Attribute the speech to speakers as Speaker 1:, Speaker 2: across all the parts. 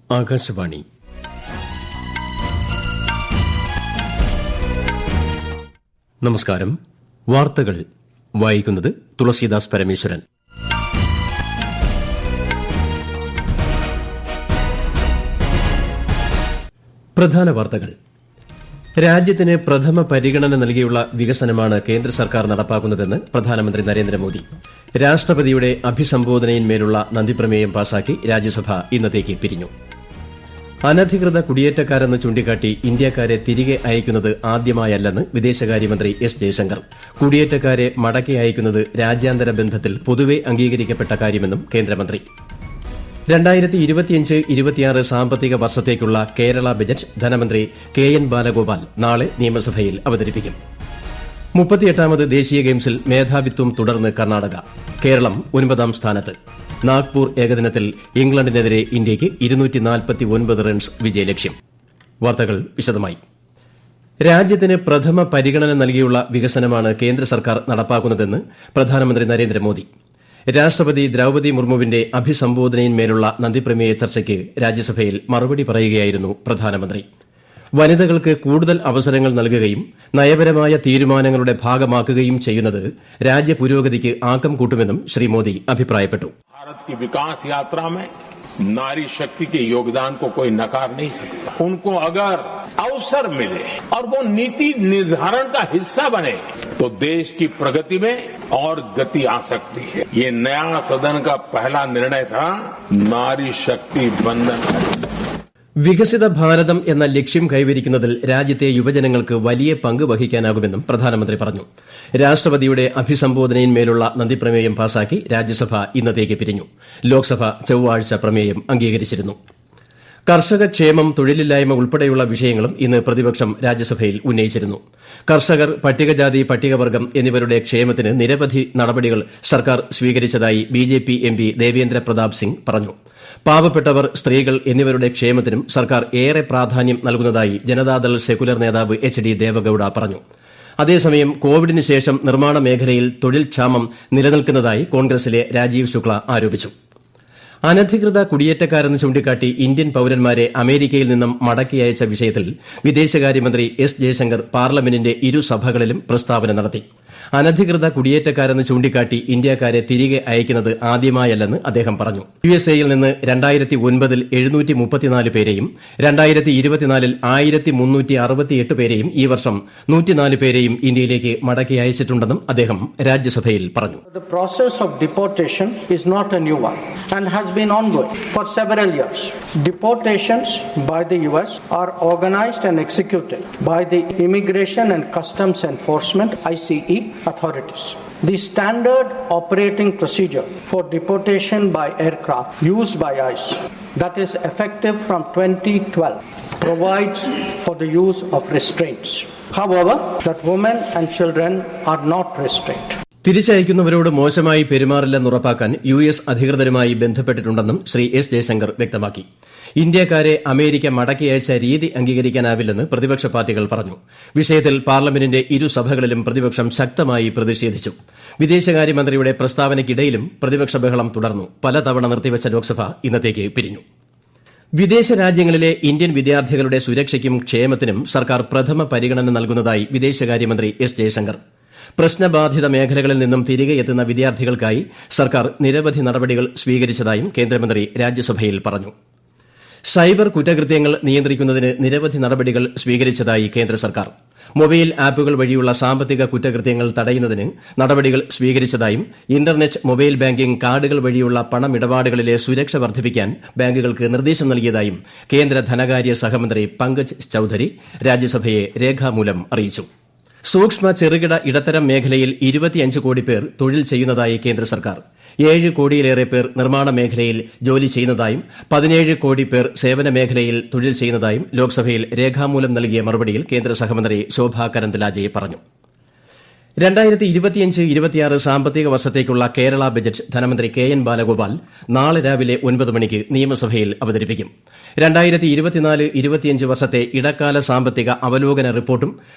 Speaker 1: ആകാശവാണി. നമസ്കാരം. വാർത്തകൾ വായിക്കുന്നത് തുളസീദാസ് പരമേശ്വരൻ. പ്രധാന വാർത്തകൾ. രാജ്യത്തിന് പ്രഥമ പരിഗണന നൽകിയുള്ള വികസനമാണ് കേന്ദ്ര സർക്കാർ നടപ്പാക്കുന്നതെന്ന് പ്രധാനമന്ത്രി നരേന്ദ്രമോദി. രാഷ്ട്രപതിയുടെ അഭിസംബോധനയിന്മേലുള്ള നന്ദിപ്രമേയം പാസാക്കി രാജ്യസഭ ഇന്നത്തേക്ക് പിരിഞ്ഞു. അനധികൃത കുടിയേറ്റക്കാരെന്ന് ചൂണ്ടിക്കാട്ടി ഇന്ത്യക്കാരെ തിരികെ അയക്കുന്നത് ആദ്യമായല്ലെന്ന് വിദേശകാര്യമന്ത്രി എസ് ജയശങ്കർ. കുടിയേറ്റക്കാരെ മടക്കി അയക്കുന്നത് രാജ്യാന്തര ബന്ധത്തിൽ പൊതുവെ അംഗീകരിക്കപ്പെട്ട കാര്യമെന്നും കേന്ദ്രമന്ത്രി. 2025-26 സാമ്പത്തിക വർഷത്തേക്കുള്ള കേരള ബജറ്റ് ധനമന്ത്രി കെ എൻ ബാലഗോപാൽ നാളെ നിയമസഭയിൽ അവതരിപ്പിക്കും. 38ാമത് ദേശീയ ഗെയിംസിൽ മേധാവിത്വം തുടർന്ന് കർണാടക. കേരളം 9ാം സ്ഥാനത്ത്. നാഗ്പൂർ ഏകദിനത്തിൽ ഇംഗ്ലണ്ടിനെതിരെ ഇന്ത്യയ്ക്ക് 249 റൺസ് വിജയലക്ഷ്യം. വാർത്തകൾ വിശദമായി. രാജ്യത്തിന് പ്രഥമ പരിഗണന നൽകിയുള്ള വികസനമാണ് കേന്ദ്ര സർക്കാർ നടപ്പാക്കുന്നതെന്ന് പ്രധാനമന്ത്രി നരേന്ദ്രമോദി. രാഷ്ട്രപതി ദ്രൌപദി മുർമുവിന്റെ അഭിസംബോധനയിന്മേലുള്ള നന്ദിപ്രമേയ ചർച്ചയ്ക്ക് രാജ്യസഭയിൽ മറുപടി പറയുകയായിരുന്നു പ്രധാനമന്ത്രി. വനിതകൾക്ക് കൂടുതൽ അവസരങ്ങൾ നൽകുകയും നയപരമായ തീരുമാനങ്ങളുടെ ഭാഗമാക്കുകയും ചെയ്യുന്നത് രാജ്യപുരോഗതിക്ക് ആക്കം കൂട്ടുമെന്നും ശ്രീ മോദി അഭിപ്രായപ്പെട്ടു.
Speaker 2: भारत की विकास यात्रा में नारी शक्ति के योगदान को कोई नकार नहीं सकता. उनको अगर अवसर मिले और वो नीति निर्धारण का हिस्सा बने तो देश की प्रगति में और गति आ सकती है. ये नया सदन का पहला निर्णय था, नारी शक्ति वंदन.
Speaker 1: വികസിത ഭാരതം എന്ന ലക്ഷ്യം കൈവരിക്കുന്നതിൽ രാജ്യത്തെ യുവജനങ്ങൾക്ക് വലിയ പങ്ക് വഹിക്കാനാകുമെന്നും പ്രധാനമന്ത്രി പറഞ്ഞു. രാഷ്ട്രപതിയുടെ അഭിസംബോധനയിന്മേലുള്ള നന്ദിപ്രമേയം പാസാക്കി രാജ്യസഭ ഇന്നത്തേക്ക് പിരിഞ്ഞു. ലോക്സഭ ചൊവ്വാഴ്ച പ്രമേയം അംഗീകരിച്ചിരുന്നു. കർഷക ക്ഷേമം, തൊഴിലില്ലായ്മ ഉൾപ്പെടെയുള്ള വിഷയങ്ങളും ഇന്ന് പ്രതിപക്ഷം രാജ്യസഭയിൽ ഉന്നയിച്ചിരുന്നു. കർഷകർ, പട്ടികജാതി, പട്ടികവർഗ്ഗം എന്നിവരുടെ ക്ഷേമത്തിന് നിരവധി നടപടികൾ സർക്കാർ സ്വീകരിച്ചതായി ബിജെപി എംപി ദേവേന്ദ്ര പ്രതാപ് സിംഗ് പറഞ്ഞു. പാവപ്പെട്ടവർ, സ്ത്രീകൾ എന്നിവരുടെ ക്ഷേമത്തിനും സർക്കാർ ഏറെ പ്രാധാന്യം നൽകുന്നതായി ജനതാദൾ സെക്കുലർ നേതാവ് എച്ച്.ഡി. ദേവഗൌഡ പറഞ്ഞു. അതേസമയം കോവിഡിന് ശേഷം നിർമ്മാണ മേഖലയിൽ തൊഴിൽ ക്ഷാമം നിലനിൽക്കുന്നതായി കോൺഗ്രസിലെ രാജീവ് ശുക്ല ആരോപിച്ചു. അനധികൃത കുടിയേറ്റക്കാരെന്ന് ചൂണ്ടിക്കാട്ടി ഇന്ത്യൻ പൌരന്മാരെ അമേരിക്കയിൽ നിന്നും മടക്കി അയച്ച വിഷയത്തിൽ വിദേശകാര്യമന്ത്രി എസ് ജയശങ്കർ പാർലമെന്റിന്റെ ഇരുസഭകളിലും പ്രസ്താവന നടത്തി. അനധികൃത കുടിയേറ്റക്കാരെന്ന് ചൂണ്ടിക്കാട്ടി ഇന്ത്യക്കാരെ തിരികെ അയക്കുന്നത് ആദ്യമായല്ലെന്ന് അദ്ദേഹം പറഞ്ഞു. യുഎസ്എയിൽ നിന്ന് 2009 734 പേരെയും 2024 1368 പേരെയും ഈ വർഷം 104 പേരെയും ഇന്ത്യയിലേക്ക് മടക്കി അയച്ചിട്ടുണ്ടെന്നും അദ്ദേഹം രാജ്യസഭയിൽ പറഞ്ഞു.
Speaker 3: The process of deportation is not a new one and has been ongoing for several years. Deportations by the US are organized and executed by the Immigration and Customs Enforcement (ICE) authorities. The standard operating procedure for deportation by aircraft used by ICE, that is effective from 2012, provides for the use of restraints. However, that women and children are not restrained.
Speaker 1: തിരിച്ചയക്കുന്നവരോട് മോശമായി പെരുമാറില്ലെന്ന് ഉറപ്പാക്കാൻ US അധികൃതരുമായി ബന്ധപ്പെട്ടിട്ടുണ്ടെന്നും Shri S Jaishankar വ്യക്തമാക്കി. ഇന്ത്യക്കാരെ America മടക്കി അയച്ച രീതി അംഗീകരിക്കാനാവില്ലെന്ന് പ്രതിപക്ഷ പാർട്ടികൾ പറഞ്ഞു. വിഷയത്തിൽ പാർലമെന്റിന്റെ ഇരുസഭകളിലും പ്രതിപക്ഷം ശക്തമായി പ്രതിഷേധിച്ചു. വിദേശകാര്യമന്ത്രിയുടെ പ്രസ്താവനയ്ക്കിടയിലും പ്രതിപക്ഷ ബഹളം തുടർന്നു. പലതവണ നിർത്തിവച്ച ലോക്സഭ ഇന്നത്തേക്ക് പിരിഞ്ഞു. വിദേശ രാജ്യങ്ങളിലെ ഇന്ത്യൻ വിദ്യാർത്ഥികളുടെ സുരക്ഷയ്ക്കും ക്ഷേമത്തിനും സർക്കാർ പ്രഥമ പരിഗണന നൽകുന്നതായി വിദേശകാര്യമന്ത്രി എസ് ജയശങ്കർ. പ്രശ്നബാധിത മേഖലകളിൽ നിന്നും തിരികെ എത്തുന്ന വിദ്യാർത്ഥികൾക്കായി സർക്കാർ നിരവധി നടപടികൾ സ്വീകരിച്ചതായും കേന്ദ്രമന്ത്രി രാജ്യസഭയിൽ പറഞ്ഞു. സൈബർ കുറ്റകൃത്യങ്ങൾ നിയന്ത്രിക്കുന്നതിന് നിരവധി നടപടികൾ സ്വീകരിച്ചതായി കേന്ദ്ര സർക്കാർ. മൊബൈൽ ആപ്പുകൾ വഴിയുള്ള സാമ്പത്തിക കുറ്റകൃത്യങ്ങൾ തടയുന്നതിന് നടപടികൾ സ്വീകരിച്ചതായും ഇന്റർനെറ്റ്, മൊബൈൽ ബാങ്കിംഗ്, കാർഡുകൾ വഴിയുള്ള പണമിടപാടുകളിലെ സുരക്ഷ വർദ്ധിപ്പിക്കാൻ ബാങ്കുകൾക്ക് നിർദ്ദേശം നൽകിയതായും കേന്ദ്ര ധനകാര്യ സഹമന്ത്രി പങ്കജ് ചൌധരി രാജ്യസഭയെ രേഖാമൂലം അറിയിച്ചു. സൂക്ഷ്മ, ചെറുകിട, ഇടത്തരം മേഖലയിൽ 25 കോടി പേർ തൊഴിൽ ചെയ്യുന്നതായി കേന്ദ്ര സർക്കാർ. 7 കോടിയിലേറെ പേർ നിർമ്മാണ മേഖലയിൽ ജോലി ചെയ്യുന്നതായും 17 കോടി പേർ സേവന മേഖലയിൽ തൊഴിൽ ചെയ്യുന്നതായും ലോക്സഭയിൽ രേഖാമൂലം നൽകിയ മറുപടിയിൽ കേന്ദ്ര സഹമന്ത്രി ശോഭാ കരന്ദലാജെ പറഞ്ഞു. 2025-26 സാമ്പത്തിക വർഷത്തേക്കുള്ള കേരള ബജറ്റ് ധനമന്ത്രി കെ എൻ ബാലഗോപാൽ നാളെ രാവിലെ 9 മണിക്ക് നിയമസഭയിൽ അവതരിപ്പിക്കും. 2024-25 വർഷത്തെ ഇടക്കാല സാമ്പത്തിക അവലോകന റിപ്പോർട്ടും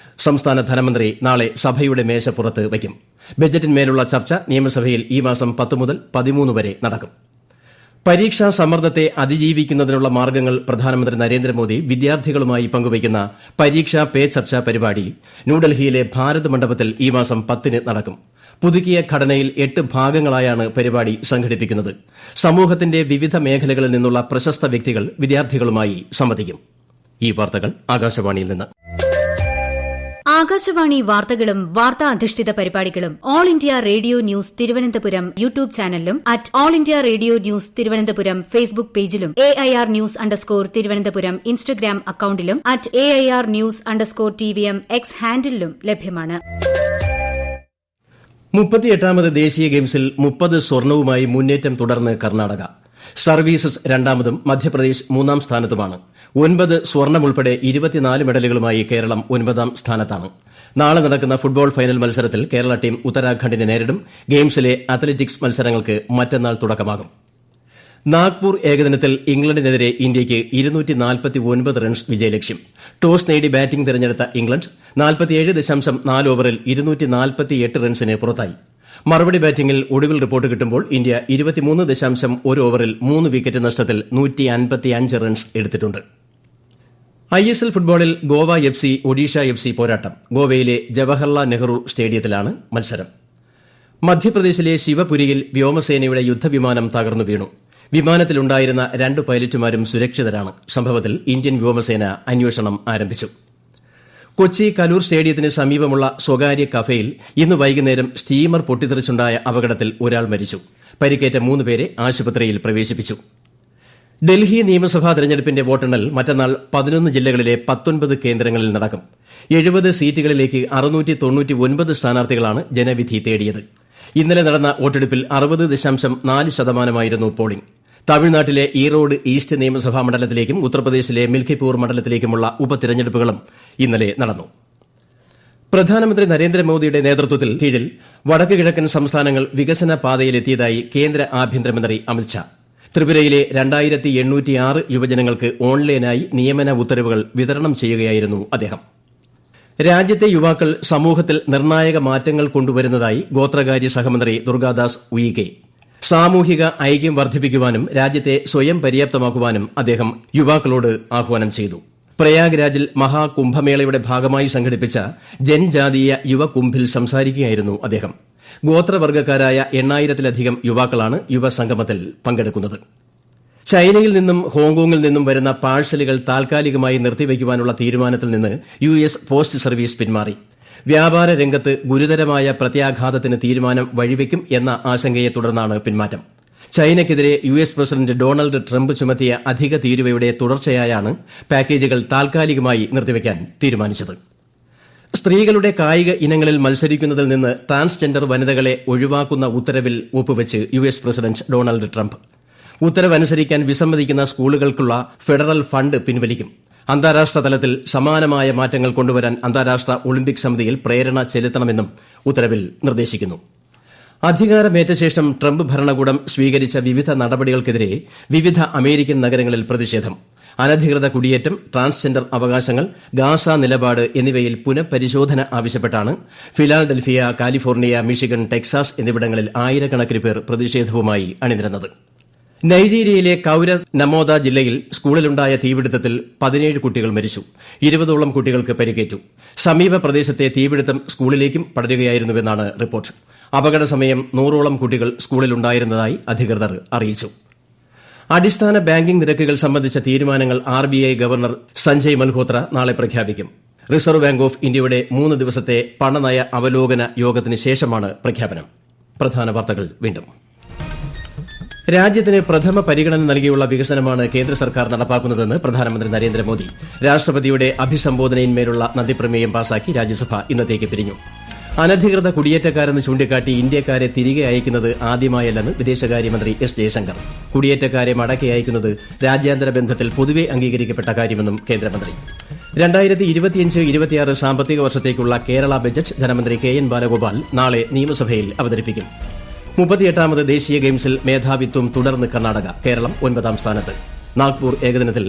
Speaker 1: സംസ്ഥാന ധനമന്ത്രി നാളെ സഭയുടെ മേശപ്പുറത്ത് വയ്ക്കും. ബജറ്റിന്മേലുള്ള ചർച്ച നിയമസഭയിൽ ഈ മാസം 10 മുതൽ 13 വരെ നടക്കും. പരീക്ഷാ സമ്മർദ്ദത്തെ അതിജീവിക്കുന്നതിനുള്ള മാർഗ്ഗങ്ങൾ പ്രധാനമന്ത്രി നരേന്ദ്രമോദി വിദ്യാർത്ഥികളുമായി പങ്കുവയ്ക്കുന്ന പരീക്ഷാ പേ ചർച്ച പരിപാടി ന്യൂഡൽഹിയിലെ ഭാരത് മണ്ഡപത്തിൽ ഈ മാസം 10-ന് നടക്കും. പുതുക്കിയ ഘടനയിൽ 8 ഭാഗങ്ങളായാണ് പരിപാടി സംഘടിപ്പിക്കുന്നത്. സമൂഹത്തിന്റെ വിവിധ മേഖലകളിൽ നിന്നുള്ള പ്രശസ്ത വ്യക്തികൾ വിദ്യാർത്ഥികളുമായി സംവദിക്കും. ഈ വാർത്തകൾ ആകാശവാണിയിൽ നിന്ന്.
Speaker 4: ആകാശവാണി വാർത്തകളും വാർത്താ അധിഷ്ഠിത പരിപാടികളും all India radio news Thiruvananthapuram YouTube ചാനലിലും @all India radio news Thiruvananthapuram Facebook പേജിലും AIR ന്യൂസ് _ തിരുവനന്തപുരം ഇൻസ്റ്റഗ്രാം അക്കൌണ്ടിലും @AIR ന്യൂസ് _ TVM X ഹാൻഡിലും ലഭ്യമാണ്.
Speaker 1: 38ാമത് ദേശീയ ഗെയിംസിൽ 30 സ്വർണവുമായി മുന്നേറ്റം തുടർന്ന് കർണാടക. സർവീസസ് 2ാമതും മധ്യപ്രദേശ് 3ാം സ്ഥാനത്തുമാണ്. 9 സ്വർണം ഉൾപ്പെടെ 24 മെഡലുകളുമായി കേരളം 9ാം സ്ഥാനത്താണ്. നാളെ നടക്കുന്ന ഫുട്ബോൾ ഫൈനൽ മത്സരത്തിൽ കേരള ടീം ഉത്തരാഖണ്ഡിനെ നേരിടും. ഗെയിംസിലെ അത്ലറ്റിക്സ് മത്സരങ്ങൾക്ക് മറ്റന്നാൾ തുടക്കമാകും. നാഗ്പൂർ ഏകദിനത്തിൽ ഇംഗ്ലണ്ടിനെതിരെ ഇന്ത്യയ്ക്ക് 249 റൺസ് വിജയലക്ഷ്യം. ടോസ് നേടി ബാറ്റിംഗ് തിരഞ്ഞെടുത്ത ഇംഗ്ലണ്ട് 47.4 ഓവറിൽ 248 റൺസിന് പുറത്തായി. മറുപടി ബാറ്റിംഗിൽ ഒടുവിൽ റിപ്പോർട്ട് കിട്ടുമ്പോൾ ഇന്ത്യ 23.1 ഓവറിൽ 3 വിക്കറ്റ് നഷ്ടത്തിൽ 155 റൺസ് എടുത്തിട്ടുണ്ട്. ISL ഫുട്ബോളിൽ ഗോവ FC ഒഡീഷ FC പോരാട്ടം. ഗോവയിലെ ജവഹർലാൽ നെഹ്റു സ്റ്റേഡിയത്തിലാണ് മത്സരം. മധ്യപ്രദേശിലെ ശിവപുരിയിൽ വ്യോമസേനയുടെ യുദ്ധവിമാനം തകർന്നു വീണു. വിമാനത്തിലുണ്ടായിരുന്ന 2 പൈലറ്റുമാരും സുരക്ഷിതരാണ്. സംഭവത്തിൽ ഇന്ത്യൻ വ്യോമസേന അന്വേഷണം ആരംഭിച്ചു. കൊച്ചി കലൂർ സ്റ്റേഡിയത്തിന് സമീപമുള്ള സ്വകാര്യ കഫേയിൽ ഇന്ന് വൈകുന്നേരം സ്റ്റീമർ പൊട്ടിത്തെറിച്ചുണ്ടായ അപകടത്തിൽ ഒരാൾ മരിച്ചു. പരിക്കേറ്റ 3 പേരെ ആശുപത്രിയിൽ പ്രവേശിപ്പിച്ചു. ഡൽഹി നിയമസഭാ തെരഞ്ഞെടുപ്പിന്റെ വോട്ടെണ്ണൽ മറ്റന്നാൾ 11 ജില്ലകളിലെ 19 കേന്ദ്രങ്ങളിൽ നടക്കും. 70 സീറ്റുകളിലേക്ക് 699 സ്ഥാനാർത്ഥികളാണ് ജനവിധി തേടിയത്. ഇന്നലെ നടന്ന വോട്ടെടുപ്പിൽ 60.4% പോളിംഗ്. തമിഴ്നാട്ടിലെ ഈറോഡ് ഈസ്റ്റ് നിയമസഭാ മണ്ഡലത്തിലേക്കും ഉത്തർപ്രദേശിലെ മിൽക്കിപൂർ മണ്ഡലത്തിലേക്കുമുള്ള ഉപതിരഞ്ഞെടുപ്പുകളും ഇന്നലെ നടന്നു. പ്രധാനമന്ത്രി നരേന്ദ്രമോദിയുടെ നേതൃത്വത്തിൽ കീഴിൽ വടക്ക് കിഴക്കൻ സംസ്ഥാനങ്ങൾ വികസന പാതയിലെത്തിയതായി കേന്ദ്ര ആഭ്യന്തരമന്ത്രി അമിത്ഷാ. ത്രിപുരയിലെ 2806 യുവജനങ്ങൾക്ക് ഓൺലൈനായി നിയമന ഉത്തരവുകൾ വിതരണം ചെയ്യുകയായിരുന്നു അദ്ദേഹം. രാജ്യത്തെ യുവാക്കൾ സമൂഹത്തിൽ നിർണായക മാറ്റങ്ങൾ കൊണ്ടുവരുന്നതായി ഗോത്രകാര്യ സഹമന്ത്രി ദുർഗാദാസ് ഉയിക്കെ. സാമൂഹിക ഐക്യം വർദ്ധിപ്പിക്കുവാനും രാജ്യത്തെ സ്വയം പര്യാപ്തമാക്കുവാനും അദ്ദേഹം യുവാക്കളോട് ആഹ്വാനം ചെയ്തു. പ്രയാഗ്രാജിൽ മഹാകുംഭമേളയുടെ ഭാഗമായി സംഘടിപ്പിച്ച ജൻജാതീയ യുവകുംഭിൽ സംസാരിക്കുകയായിരുന്നു അദ്ദേഹം. ഗോത്രവർഗ്ഗക്കാരായ 8000-ലധികം യുവാക്കളാണ് യുവസംഗമത്തിൽ പങ്കെടുക്കുന്നത്. ചൈനയിൽ നിന്നും ഹോങ്കോങ്ങിൽ നിന്നും വരുന്ന പാഴ്സലുകൾ താൽക്കാലികമായി നിർത്തിവയ്ക്കുവാനുള്ള തീരുമാനത്തിൽ നിന്ന് US പോസ്റ്റ് സർവീസ് പിന്മാറി. വ്യാപാര രംഗത്ത് ഗുരുതരമായ പ്രത്യാഘാതത്തിന് തീരുമാനം വഴിവെക്കും എന്ന ആശങ്കയെ തുടർന്നാണ് പിന്മാറ്റം. ചൈനയ്ക്കെതിരെ US പ്രസിഡന്റ് ഡൊണാൾഡ് ട്രംപ് ചുമത്തിയ അധിക തീരുവയുടെ തുടർച്ചയായാണ് പാക്കേജുകൾ താൽക്കാലികമായി നിർത്തിവയ്ക്കാൻ തീരുമാനിച്ചത്. സ്ത്രീകളുടെ കായിക ഇനങ്ങളിൽ മത്സരിക്കുന്നതിൽ നിന്ന് ട്രാൻസ്ജെൻഡർ വനിതകളെ ഒഴിവാക്കുന്ന ഉത്തരവിൽ ഒപ്പുവെച്ച് US പ്രസിഡന്റ് ഡൊണാൾഡ് ട്രംപ്. ഉത്തരവനുസരിക്കാൻ വിസമ്മതിക്കുന്ന സ്കൂളുകൾക്കുള്ള ഫെഡറൽ ഫണ്ട് പിൻവലിക്കും. അന്താരാഷ്ട്ര തലത്തിൽ സമാനമായ മാറ്റങ്ങൾ കൊണ്ടുവരാൻ അന്താരാഷ്ട്ര ഒളിമ്പിക് സമിതിയിൽ പ്രേരണ ചെലുത്തണമെന്നും ഉത്തരവിൽ നിർദ്ദേശിക്കുന്നു. അധികാരമേറ്റ ശേഷം ട്രംപ് ഭരണകൂടം സ്വീകരിച്ച വിവിധ നടപടികൾക്കെതിരെ വിവിധ അമേരിക്കൻ നഗരങ്ങളിൽ പ്രതിഷേധം. അനധികൃത കുടിയേറ്റം, ട്രാൻസ്ജെൻഡർ അവകാശങ്ങൾ, ഗാസ നിലപാട് എന്നിവയിൽ പുനഃപരിശോധന ആവശ്യപ്പെട്ടാണ് ഫിലാഡൽഫിയ, കാലിഫോർണിയ, മിഷിഗൺ, ടെക്സാസ് എന്നിവിടങ്ങളിൽ ആയിരക്കണക്കിന് പേർ പ്രതിഷേധവുമായി അണിനിരന്നത്. നൈജീരിയയിലെ കൌര നമോദ ജില്ലയിൽ സ്കൂളിലുണ്ടായ തീപിടുത്തത്തിൽ 17 കുട്ടികൾ മരിച്ചു. 20ഓളം കുട്ടികൾക്ക് പരിക്കേറ്റു. സമീപ പ്രദേശത്തെ തീപിടുത്തം സ്കൂളിലേക്കും പടരുകയായിരുന്നുവെന്നാണ് റിപ്പോർട്ട്. അപകട സമയം 100ഓളം കുട്ടികൾ സ്കൂളിലുണ്ടായിരുന്നതായി അധികൃതർ അറിയിച്ചു. അടിസ്ഥാന ബാങ്കിംഗ് നിരക്കുകൾ സംബന്ധിച്ച തീരുമാനങ്ങൾ RBI ഗവർണർ സഞ്ജയ് മൽഹോത്ര നാളെ പ്രഖ്യാപിക്കും. റിസർവ് ബാങ്ക് ഓഫ് ഇന്ത്യയുടെ 3 ദിവസത്തെ പണനയ അവലോകന യോഗത്തിന് ശേഷമാണ് പ്രഖ്യാപനം. പ്രധാന വാർത്തകൾ വീണ്ടും. രാജ്യത്തിന് പ്രഥമ പരിഗണന നൽകിയുള്ള വികസനമാണ് കേന്ദ്ര സർക്കാർ നടപ്പാക്കുന്നതെന്ന് പ്രധാനമന്ത്രി നരേന്ദ്രമോദി. രാഷ്ട്രപതിയുടെ അഭിസംബോധനയിന്മേലുള്ള നന്ദിപ്രമേയം പാസാക്കി രാജ്യസഭ ഇന്നത്തേക്ക് പിരിഞ്ഞു. അനധികൃത കുടിയേറ്റക്കാരെന്ന് ചൂണ്ടിക്കാട്ടി ഇന്ത്യക്കാരെ തിരികെ അയക്കുന്നത് ആദ്യമായല്ലെന്ന് വിദേശകാര്യമന്ത്രി S. ജയശങ്കർ. കുടിയേറ്റക്കാരെ മടക്കി അയക്കുന്നത് രാജ്യാന്തര ബന്ധത്തിൽ പൊതുവെ അംഗീകരിക്കപ്പെട്ട കാര്യമെന്നും കേന്ദ്രമന്ത്രി. 2025-26 സാമ്പത്തിക വർഷത്തേക്കുള്ള കേരള ബജറ്റ് ധനമന്ത്രി KN ബാലഗോപാൽ നാളെ നിയമസഭയിൽ അവതരിപ്പിക്കും. 38ാമത് ദേശീയ ഗെയിംസിൽ മേധാവിത്വം തുടർന്ന് കർണാടക. കേരളം 9ാം സ്ഥാനത്ത്. നാഗ്പൂർ ഏകദിനത്തിൽ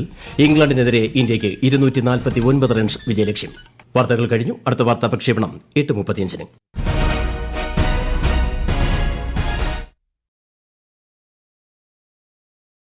Speaker 1: ഇംഗ്ലണ്ടിനെതിരെ ഇന്ത്യയ്ക്ക് 249 റൺസ് വിജയലക്ഷ്യം. വാർത്തകൾ കഴിഞ്ഞു. അടുത്ത വാർത്താ പ്രക്ഷേപണം 8:35.